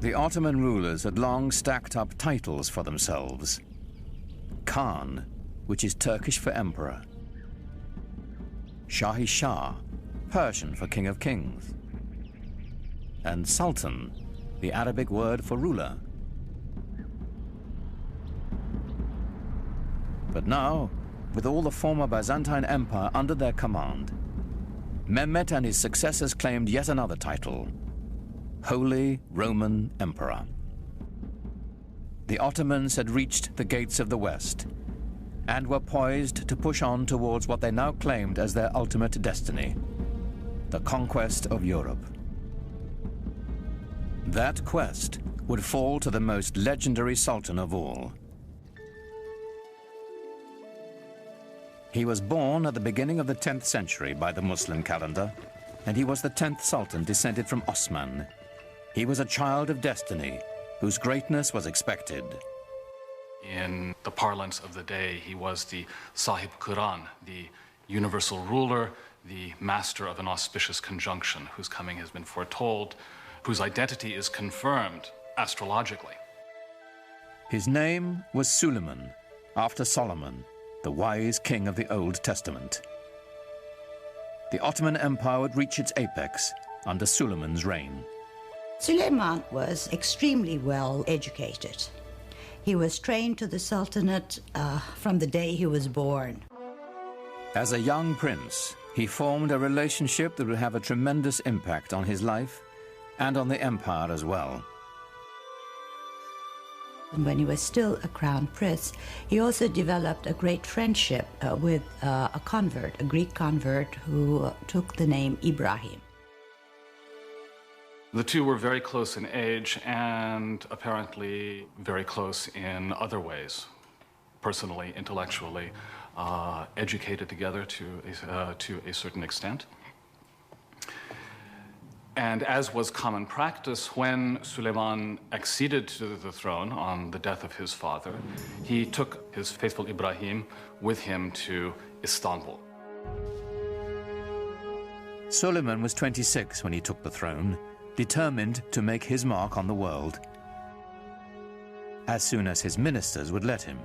The Ottoman rulers had long stacked up titles for themselves. Khan, which is Turkish for emperor. Shahi Shah, Persian for king of kings. And Sultan, the Arabic word for ruler. But now, with all the former Byzantine Empire under their command, Mehmet and his successors claimed yet another title, Holy Roman Emperor. The Ottomans had reached the gates of the West and were poised to push on towards what they now claimed as their ultimate destiny, the conquest of Europe. That quest would fall to the most legendary sultan of all. He was born at the beginning of the 10th century by the Muslim calendar, and he was the 10th sultan descended from Osman. He was a child of destiny, whose greatness was expected. In the parlance of the day, he was the Sahib Quran, the universal ruler, the master of an auspicious conjunction, whose coming has been foretold, whose identity is confirmed astrologically. His name was Suleiman, after Solomon, the wise king of the Old Testament. The Ottoman Empire would reach its apex under Suleiman's reign. Suleiman was extremely well educated. He was trained to the Sultanate from the day he was born. As a young prince, he formed a relationship that would have a tremendous impact on his life and on the empire as well. When he was still a crown prince, he also developed a great friendship with a convert, a Greek convert who took the name Ibrahim. The two were very close in age and apparently very close in other ways, personally, intellectually, educated together to a certain extent. And as was common practice, when Suleiman acceded to the throne on the death of his father, he took his faithful Ibrahim with him to Istanbul. Suleiman was 26 when he took the throne, determined to make his mark on the world, as soon as his ministers would let him.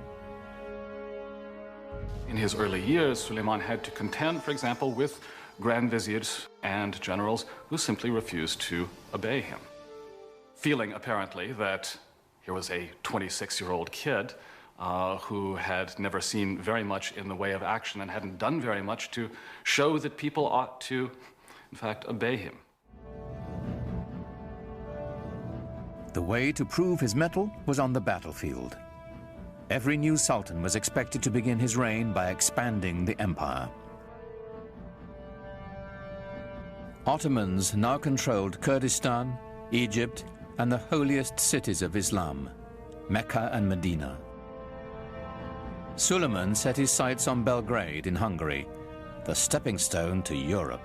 In his early years, Suleiman had to contend, for example, with grand viziers and generals who simply refused to obey him. Feeling, apparently, that here was a 26-year-old kid who had never seen very much in the way of action and hadn't done very much to show that people ought to, in fact, obey him. The way to prove his mettle was on the battlefield. Every new sultan was expected to begin his reign by expanding the empire. Ottomans now controlled Kurdistan, Egypt, and the holiest cities of Islam, Mecca and Medina. Suleiman set his sights on Belgrade in Hungary, the stepping stone to Europe.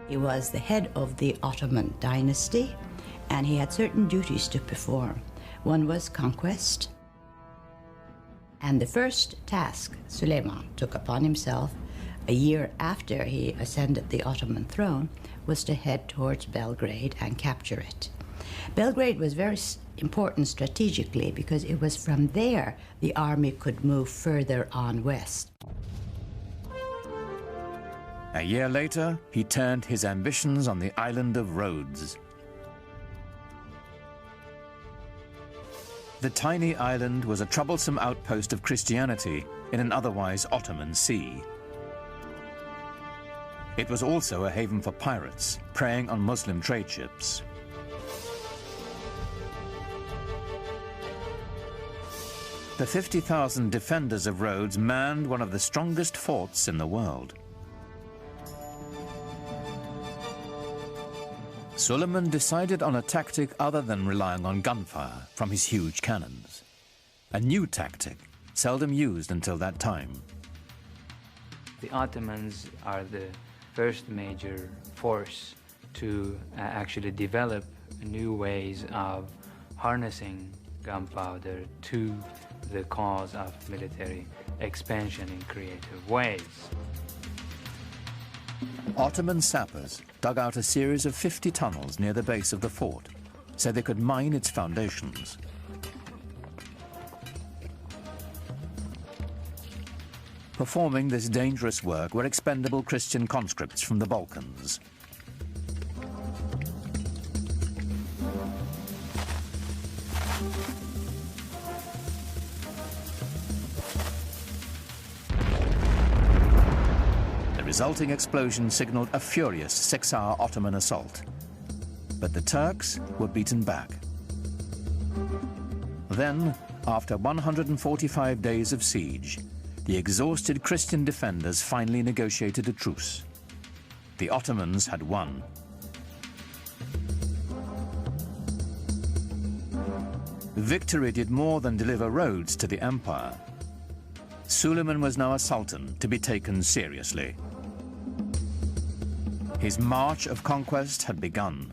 He was the head of the Ottoman dynasty, and he had certain duties to perform. One was conquest, and the first task Suleiman took upon himself a year after he ascended the Ottoman throne was to head towards Belgrade and capture it. Belgrade was very important strategically because it was from there the army could move further on west. A year later, he turned his ambitions on the island of Rhodes. The tiny island was a troublesome outpost of Christianity in an otherwise Ottoman sea. It was also a haven for pirates, preying on Muslim trade ships. The 50,000 defenders of Rhodes manned one of the strongest forts in the world. Suleiman decided on a tactic other than relying on gunfire from his huge cannons. A new tactic, seldom used until that time. The Ottomans are the first major force to actually develop new ways of harnessing gunpowder to the cause of military expansion in creative ways. Ottoman sappers dug out a series of 50 tunnels near the base of the fort so they could mine its foundations. Performing this dangerous work were expendable Christian conscripts from the Balkans. The resulting explosion signaled a furious 6-hour Ottoman assault. But the Turks were beaten back. Then, after 145 days of siege, the exhausted Christian defenders finally negotiated a truce. The Ottomans had won. Victory did more than deliver roads to the empire. Suleiman was now a sultan to be taken seriously. His march of conquest had begun.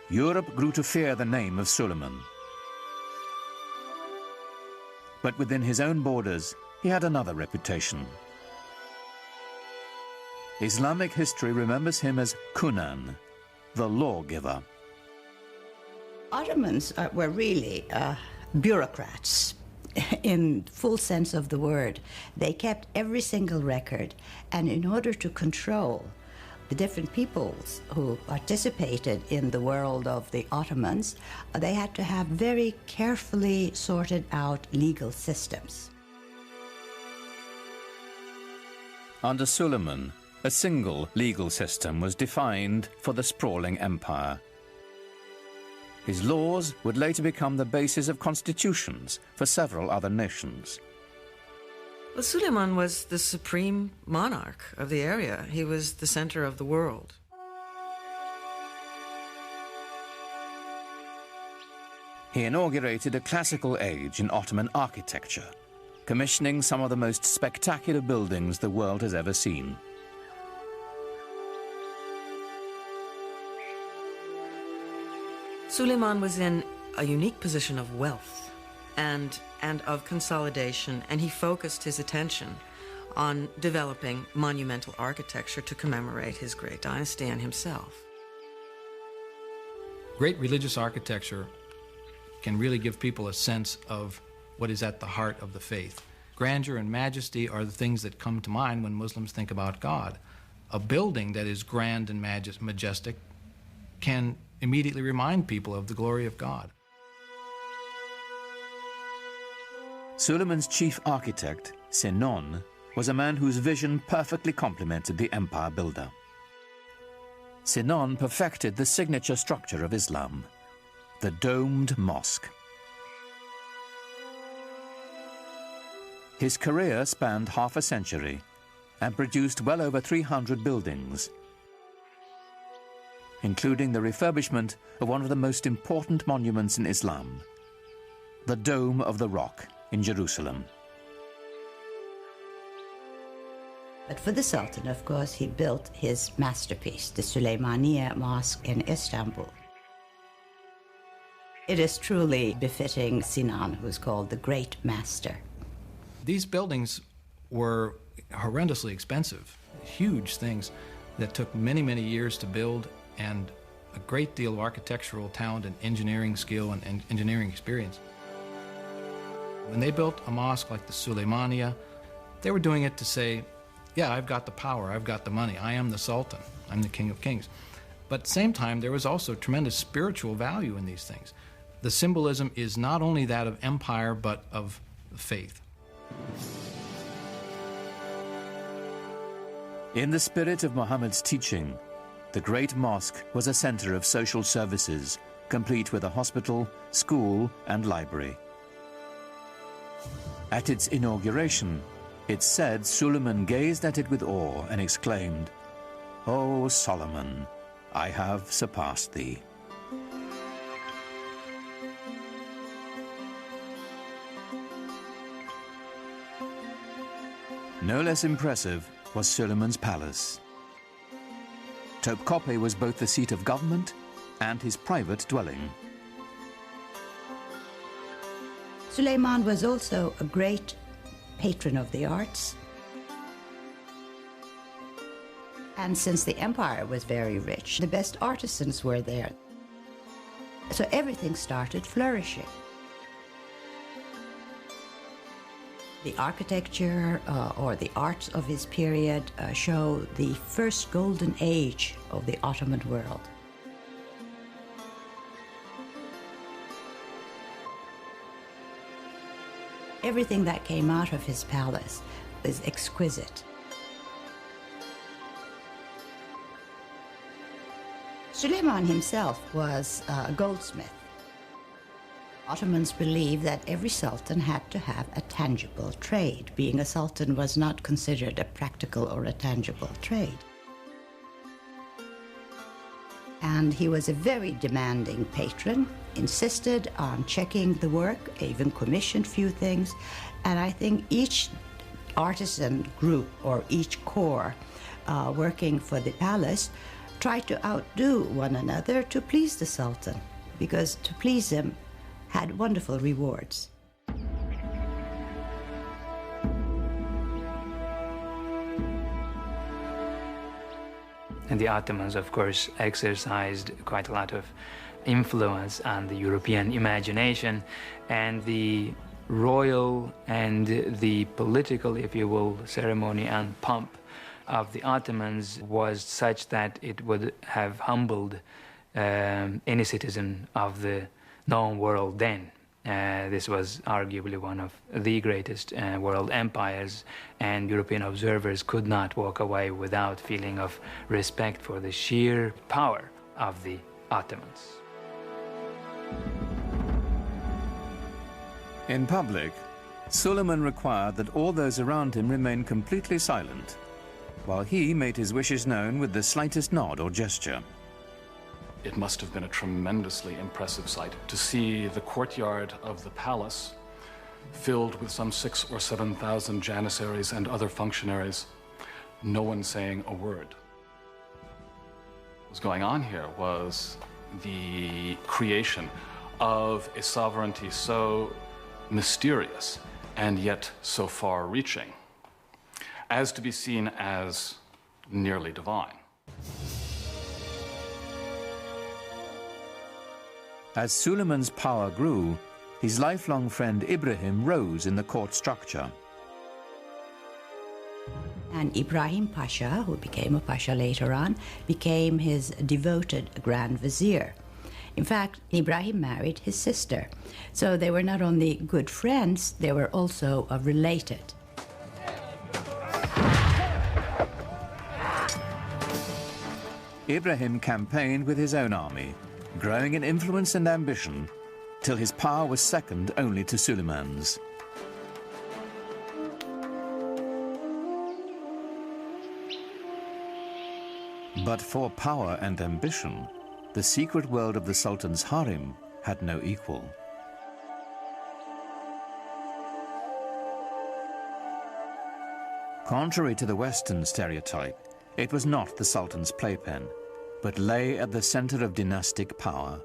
Europe grew to fear the name of Suleiman. But within his own borders, he had another reputation. Islamic history remembers him as Kunan, the lawgiver. Ottomans were really bureaucrats in full sense of the word. They kept every single record, and in order to control the different peoples who participated in the world of the Ottomans, they had to have very carefully sorted out legal systems. Under Suleiman, a single legal system was defined for the sprawling empire. His laws would later become the basis of constitutions for several other nations. Well, Suleiman was the supreme monarch of the area. He was the center of the world. He inaugurated a classical age in Ottoman architecture, commissioning some of the most spectacular buildings the world has ever seen. Suleiman was in a unique position of wealth and of consolidation, and he focused his attention on developing monumental architecture to commemorate his great dynasty and himself. Great religious architecture can really give people a sense of what is at the heart of the faith. Grandeur and majesty are the things that come to mind when Muslims think about God. A building that is grand and majestic can immediately remind people of the glory of God. Suleiman's chief architect, Sinon, was a man whose vision perfectly complemented the empire builder. Sinon perfected the signature structure of Islam, the domed mosque. His career spanned half a century and produced well over 300 buildings, including the refurbishment of one of the most important monuments in Islam, the Dome of the Rock in Jerusalem. But for the Sultan, of course, he built his masterpiece, the Süleymaniye Mosque in Istanbul. It is truly befitting Sinan, who's called the Great Master. These buildings were horrendously expensive, huge things that took many, many years to build, and a great deal of architectural talent and engineering skill and engineering experience. When they built a mosque like the Süleymaniye, they were doing it to say, yeah, I've got the power, I've got the money, I am the Sultan, I'm the King of Kings. But at the same time, there was also tremendous spiritual value in these things. The symbolism is not only that of empire, but of faith. In the spirit of Muhammad's teaching, the Great Mosque was a center of social services, complete with a hospital, school, and library. At its inauguration, it's said Suleiman gazed at it with awe and exclaimed, "O Solomon, I have surpassed thee." No less impressive was Suleiman's palace. Topkapi was both the seat of government and his private dwelling. Suleiman was also a great patron of the arts. And since the empire was very rich, the best artisans were there. So everything started flourishing. The architecture or the arts of his period show the first golden age of the Ottoman world. Everything that came out of his palace was exquisite. Suleiman himself was a goldsmith. Ottomans believed that every sultan had to have a tangible trade. Being a sultan was not considered a practical or a tangible trade. And he was a very demanding patron, insisted on checking the work, even commissioned few things. And I think each artisan group or each corps working for the palace tried to outdo one another to please the Sultan, because to please him had wonderful rewards. And the Ottomans, of course, exercised quite a lot of influence on the European imagination, and the royal and the political, if you will, ceremony and pomp of the Ottomans was such that it would have humbled any citizen of the known world then. This was arguably one of the greatest world empires, and European observers could not walk away without feeling of respect for the sheer power of the Ottomans. In public, Suleiman required that all those around him remain completely silent, while he made his wishes known with the slightest nod or gesture. It must have been a tremendously impressive sight to see the courtyard of the palace filled with some 6,000 or 7,000 janissaries and other functionaries, no one saying a word. What was going on here was the creation of a sovereignty so mysterious and yet so far-reaching as to be seen as nearly divine. As Suleiman's power grew, his lifelong friend Ibrahim rose in the court structure. And Ibrahim Pasha, who became a Pasha later on, became his devoted Grand Vizier. In fact, Ibrahim married his sister. So they were not only good friends, they were also related. Ibrahim campaigned with his own army, growing in influence and ambition, till his power was second only to Suleiman's. But for power and ambition, the secret world of the Sultan's harem had no equal. Contrary to the Western stereotype, it was not the Sultan's playpen, but lay at the center of dynastic power.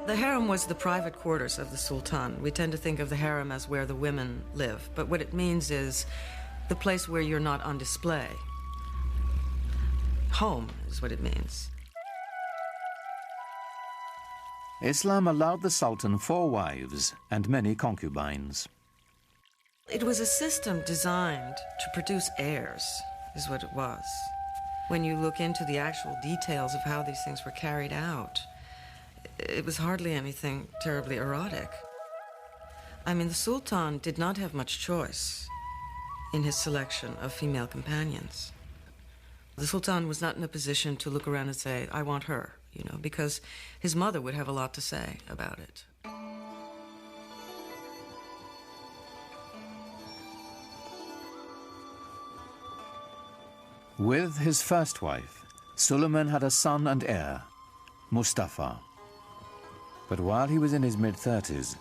The harem was the private quarters of the Sultan. We tend to think of the harem as where the women live, but what it means is the place where you're not on display. Home is what it means. Islam allowed the Sultan 4 wives and many concubines. It was a system designed to produce heirs, is what it was. When you look into the actual details of how these things were carried out, it was hardly anything terribly erotic. I mean, the Sultan did not have much choice in his selection of female companions. The Sultan was not in a position to look around and say, I want her, you know, because his mother would have a lot to say about it. With his first wife, Suleiman had a son and heir, Mustafa. But while he was in his mid-30s,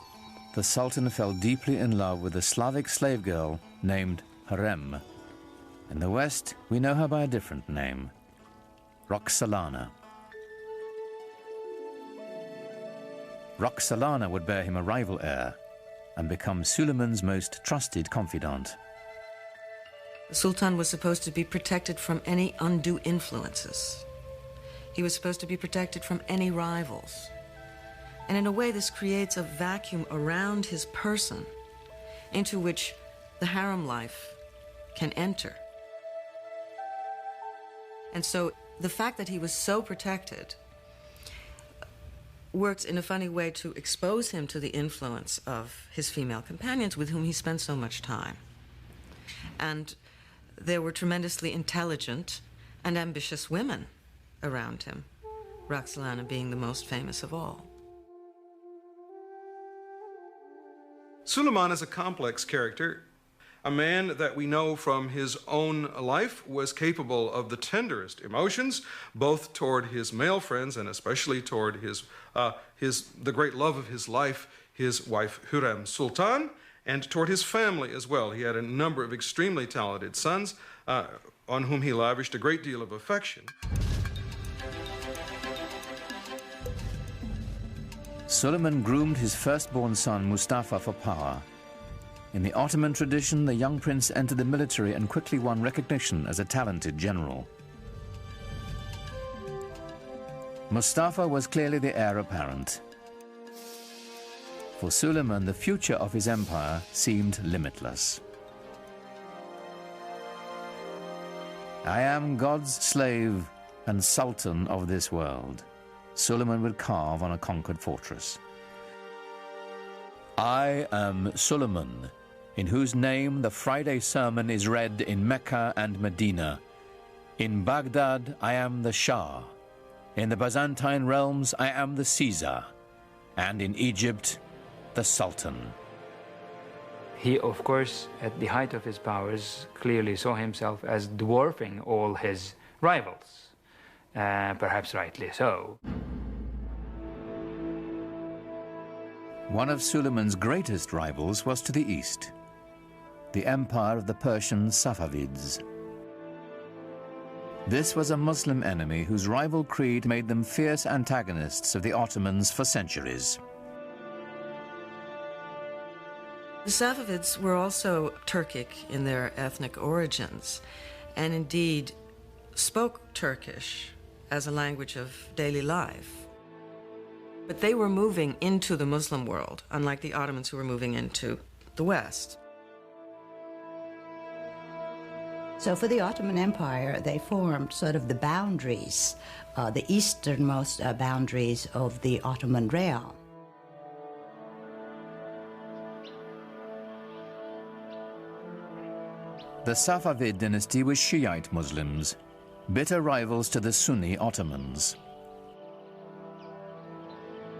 the Sultan fell deeply in love with a Slavic slave girl named Harem. In the West, we know her by a different name, Roxolana. Roxolana would bear him a rival heir and become Suleiman's most trusted confidant. The Sultan was supposed to be protected from any undue influences. He was supposed to be protected from any rivals. And in a way, this creates a vacuum around his person into which the harem life can enter. And so the fact that he was so protected works in a funny way to expose him to the influence of his female companions with whom he spent so much time. And there were tremendously intelligent and ambitious women around him, Roxolana being the most famous of all. Suleiman is a complex character, a man that we know from his own life was capable of the tenderest emotions, both toward his male friends and especially toward the great love of his life, his wife Hürrem Sultan, and toward his family as well. He had a number of extremely talented sons on whom he lavished a great deal of affection. Suleiman groomed his firstborn son Mustafa for power. In the Ottoman tradition, the young prince entered the military and quickly won recognition as a talented general. Mustafa was clearly the heir apparent. For Suleiman, the future of his empire seemed limitless. "I am God's slave and sultan of this world," Suleiman would carve on a conquered fortress. "I am Suleiman, in whose name the Friday sermon is read in Mecca and Medina. In Baghdad, I am the Shah. In the Byzantine realms, I am the Caesar. And in Egypt, the Sultan." He, of course, at the height of his powers, clearly saw himself as dwarfing all his rivals, perhaps rightly so. One of Suleiman's greatest rivals was to the east, the empire of the Persian Safavids. This was a Muslim enemy whose rival creed made them fierce antagonists of the Ottomans for centuries. The Safavids were also Turkic in their ethnic origins, and indeed spoke Turkish as a language of daily life. But they were moving into the Muslim world, unlike the Ottomans who were moving into the West. So for the Ottoman Empire, they formed sort of the boundaries, the easternmost boundaries of the Ottoman realm. The Safavid dynasty was Shiite Muslims, bitter rivals to the Sunni Ottomans.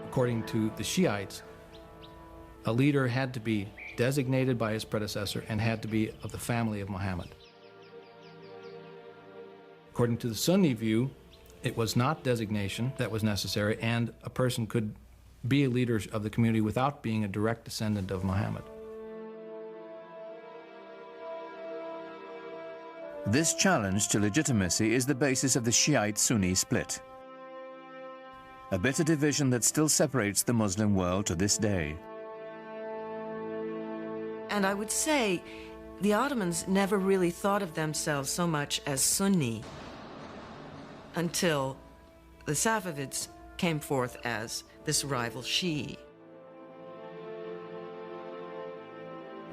According to the Shiites, a leader had to be designated by his predecessor and had to be of the family of Muhammad. According to the Sunni view, it was not designation that was necessary, and a person could be a leader of the community without being a direct descendant of Muhammad. This challenge to legitimacy is the basis of the Shiite-Sunni split, a bitter division that still separates the Muslim world to this day. And I would say the Ottomans never really thought of themselves so much as Sunni until the Safavids came forth as this rival Shi'i.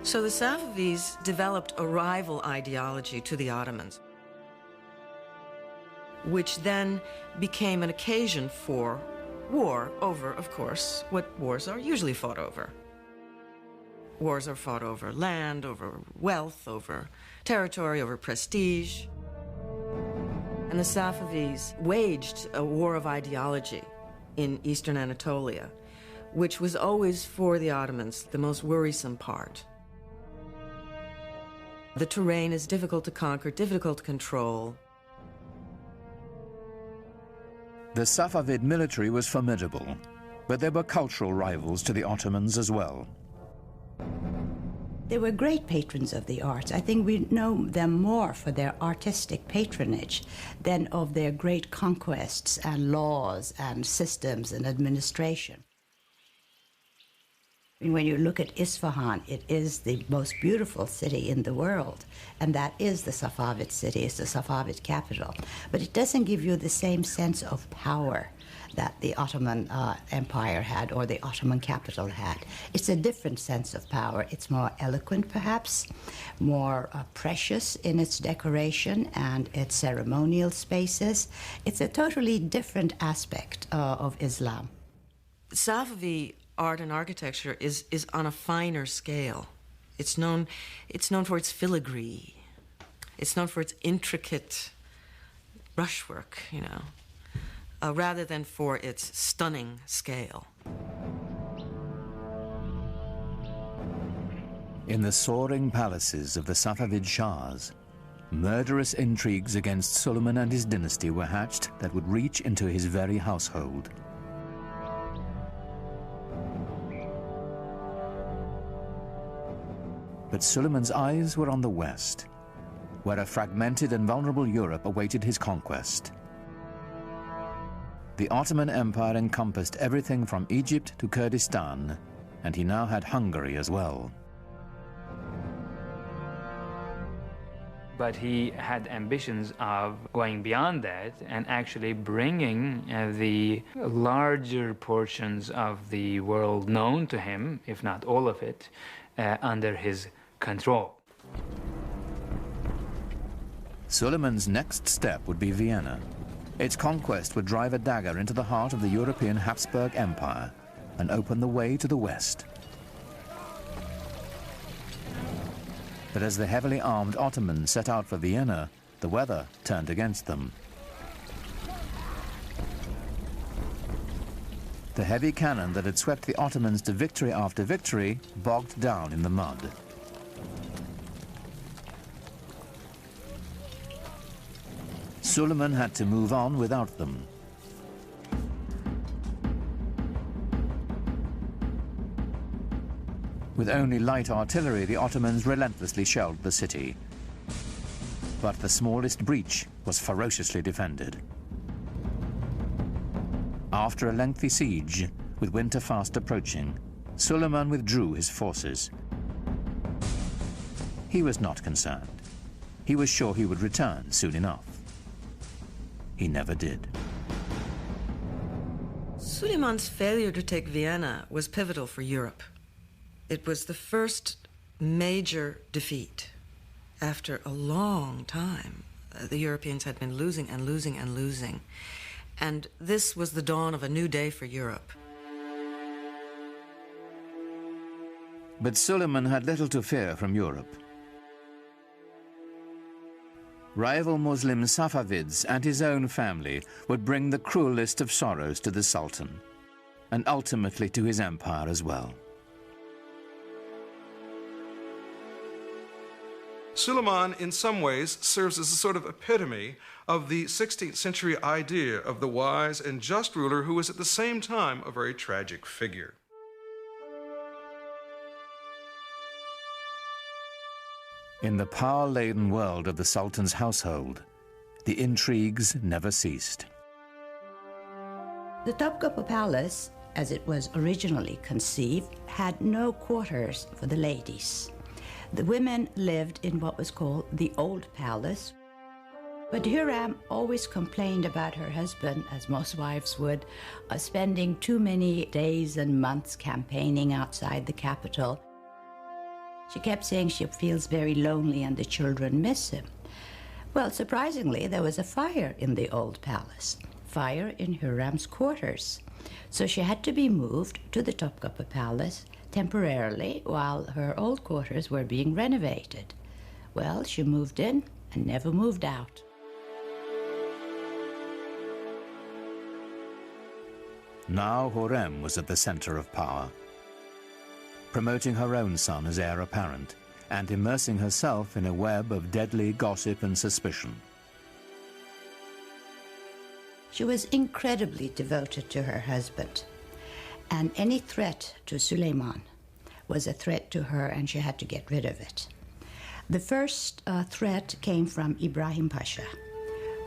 So the Safavids developed a rival ideology to the Ottomans, which then became an occasion for war over, of course, what wars are usually fought over. Wars are fought over land, over wealth, over territory, over prestige. And the Safavids waged a war of ideology in eastern Anatolia, which was always for the Ottomans the most worrisome part. The terrain is difficult to conquer, difficult to control. The Safavid military was formidable, but there were cultural rivals to the Ottomans as well. They were great patrons of the arts. I think we know them more for their artistic patronage than of their great conquests and laws and systems and administration. When you look at Isfahan, it is the most beautiful city in the world, and that is the Safavid city, it's the Safavid capital. But it doesn't give you the same sense of power that the Ottoman Empire had or the Ottoman capital had. It's a different sense of power. It's more eloquent, perhaps, more precious in its decoration and its ceremonial spaces. It's a totally different aspect of Islam. Safavi art and architecture is on a finer scale. It's known for its filigree. It's known for its intricate brushwork, you know, rather than for its stunning scale. In the soaring palaces of the Safavid Shahs, murderous intrigues against Suleiman and his dynasty were hatched that would reach into his very household. But Suleiman's eyes were on the west, where a fragmented and vulnerable Europe awaited his conquest. The Ottoman Empire encompassed everything from Egypt to Kurdistan, and he now had Hungary as well. But he had ambitions of going beyond that and actually bringing the larger portions of the world known to him, if not all of it, under his control. Suleiman's next step would be Vienna. Its conquest would drive a dagger into the heart of the European Habsburg Empire and open the way to the west. But as the heavily armed Ottomans set out for Vienna, the weather turned against them. The heavy cannon that had swept the Ottomans to victory after victory bogged down in the mud. Suleiman had to move on without them. With only light artillery, the Ottomans relentlessly shelled the city. But the smallest breach was ferociously defended. After a lengthy siege, with winter fast approaching, Suleiman withdrew his forces. He was not concerned. He was sure he would return soon enough. He never did. Suleiman's failure to take Vienna was pivotal for Europe. It was the first major defeat. After a long time, the Europeans had been losing and losing and losing. And this was the dawn of a new day for Europe. But Suleiman had little to fear from Europe. Rival Muslim Safavids and his own family would bring the cruelest of sorrows to the Sultan, and ultimately to his empire as well. Suleiman, in some ways, serves as a sort of epitome of the 16th century idea of the wise and just ruler who was at the same time a very tragic figure. In the power-laden world of the Sultan's household, the intrigues never ceased. The Topkapı Palace, as it was originally conceived, had no quarters for the ladies. The women lived in what was called the Old Palace. But Hürrem always complained about her husband, as most wives would, spending too many days and months campaigning outside the capital. She kept saying she feels very lonely and the children miss him. Well, surprisingly, there was a fire in the Old Palace, fire in Hürrem's quarters. So she had to be moved to the Topkapı Palace temporarily while her old quarters were being renovated. Well, she moved in and never moved out. Now Hürrem was at the center of power, promoting her own son as heir apparent and immersing herself in a web of deadly gossip and suspicion. She was incredibly devoted to her husband, and any threat to Suleiman was a threat to her, and she had to get rid of it. The first threat came from Ibrahim Pasha,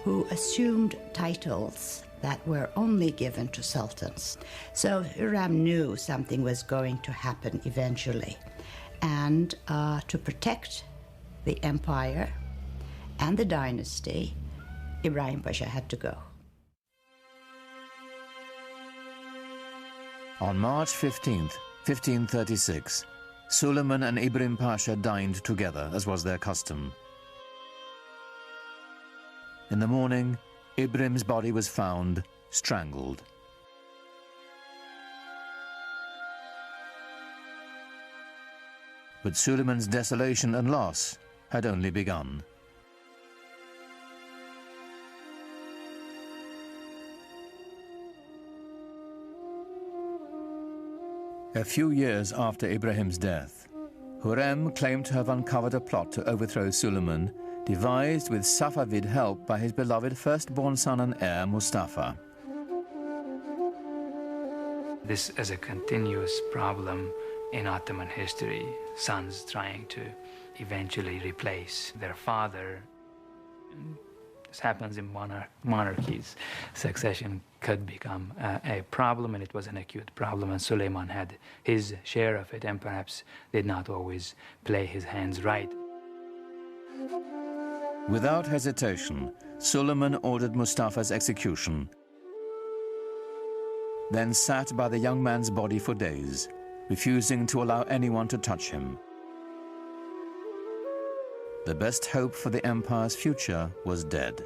who assumed titles that were only given to sultans. So Hürrem knew something was going to happen eventually. And to protect the empire and the dynasty, Ibrahim Pasha had to go. On March 15th, 1536, Suleiman and Ibrahim Pasha dined together, as was their custom. In the morning, Ibrahim's body was found strangled. But Suleiman's desolation and loss had only begun. A few years after Ibrahim's death, Hürrem claimed to have uncovered a plot to overthrow Suleiman, devised with Safavid help by his beloved firstborn son and heir, Mustafa. This is a continuous problem in Ottoman history, sons trying to eventually replace their father. This happens in monarchies. Succession could become a problem, and it was an acute problem, and Suleiman had his share of it and perhaps did not always play his hands right. Without hesitation, Suleiman ordered Mustafa's execution, then sat by the young man's body for days, refusing to allow anyone to touch him. The best hope for the empire's future was dead.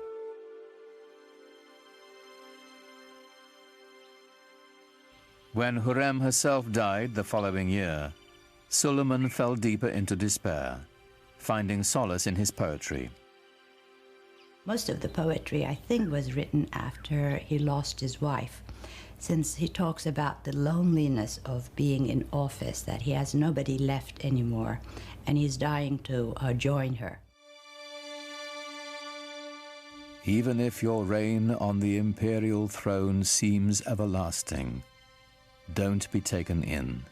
When Hürrem herself died the following year, Suleiman fell deeper into despair, finding solace in his poetry. Most of the poetry, I think, was written after he lost his wife, since he talks about the loneliness of being in office, that he has nobody left anymore, and he's dying to join her. Even if your reign on the imperial throne seems everlasting, don't be taken in.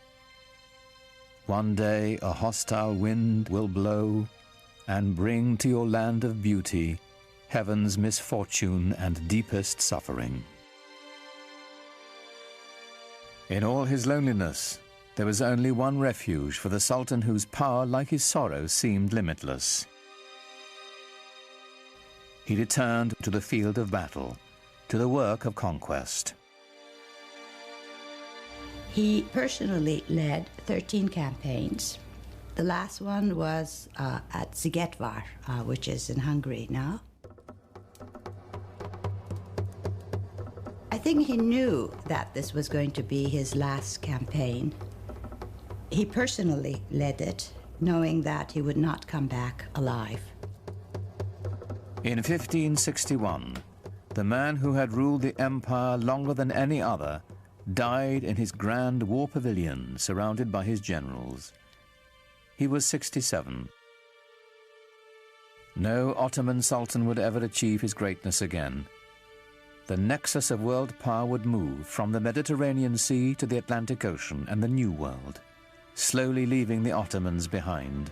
One day a hostile wind will blow and bring to your land of beauty heaven's misfortune and deepest suffering. In all his loneliness, there was only one refuge for the Sultan whose power, like his sorrow, seemed limitless. He returned to the field of battle, to the work of conquest. He personally led 13 campaigns. The last one was at Szigetvar, which is in Hungary now. I think he knew that this was going to be his last campaign. He personally led it, knowing that he would not come back alive. In 1561, the man who had ruled the empire longer than any other died in his grand war pavilion, surrounded by his generals. He was 67. No Ottoman Sultan would ever achieve his greatness again. The nexus of world power would move from the Mediterranean Sea to the Atlantic Ocean and the New World, slowly leaving the Ottomans behind.